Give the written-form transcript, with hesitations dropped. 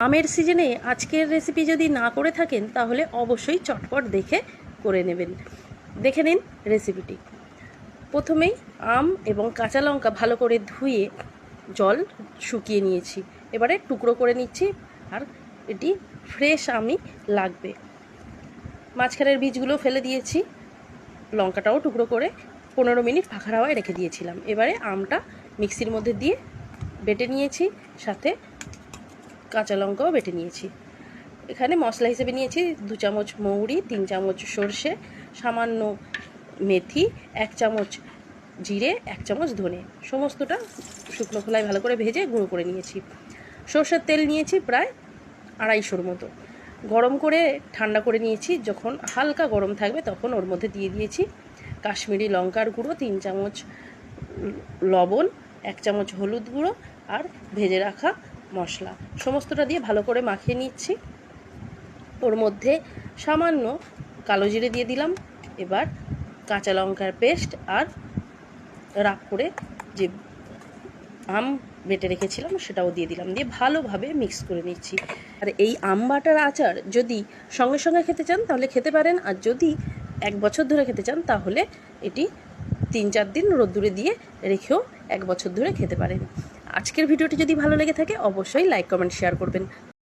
আমের সিজনে আজকের রেসিপি যদি না করে থাকেন তাহলে অবশ্যই চটপট দেখে করে নেবেন। দেখে নিন রেসিপিটি। প্রথমেই আম এবং কাঁচা লঙ্কা ভালো করে ধুয়ে জল শুকিয়ে নিয়েছি। এবারে টুকরো করে নিচ্ছি, আর এটি ফ্রেশ আমই লাগবে। মাঝখানের বীজগুলো ফেলে দিয়েছি, লঙ্কাটাও টুকরো করে 15 মিনিট ফাঁকা হাওয়ায় রেখে দিয়েছিলাম। এবারে আমটা মিক্সির মধ্যে দিয়ে বেটে নিয়েছি, সাথে কাঁচা লঙ্কাও বেটে নিয়েছি। এখানে মশলা হিসেবে নিয়েছি 2 চামচ মৌরি, 3 চামচ সর্ষে, সামান্য মেথি, 1 চামচ জিরে, 1 চামচ ধনে। সমস্তটা শুকনো খোলায় ভালো করে ভেজে গুঁড়ো করে নিয়েছি। সর্ষের তেল নিয়েছি প্রায় 250 মতো, গরম করে ঠান্ডা করে নিয়েছি। যখন হালকা গরম থাকবে তখন ওর মধ্যে দিয়ে দিয়েছি কাশ্মীরি লঙ্কার গুঁড়ো, 3 চামচ লবণ, 1 চামচ হলুদ গুঁড়ো আর ভেজে রাখা মশলা। সমস্তটা দিয়ে ভালো করে মাখিয়ে নিচ্ছি। ওর মধ্যে সামান্য কালো জিরে দিয়ে দিলাম। এবার কাঁচা লঙ্কার পেস্ট আর রাগ করে যে আম বেটে রেখেছিলাম সেটাও দিয়ে দিলাম, দিয়ে ভালোভাবে মিক্স করে নিচ্ছি। আর এই আম বাটার আচার যদি সঙ্গে সঙ্গে খেতে চান তাহলে খেতে পারেন, আর যদি 1 বছর ধরে খেতে চান তাহলে এটি 3-4 দিন রোদ্দুরে দিয়ে রেখেও 1 বছর ধরে খেতে পারেন। আজকের ভিডিওটি যদি ভালো লেগে থাকে অবশ্যই লাইক, কমেন্ট, শেয়ার করবেন।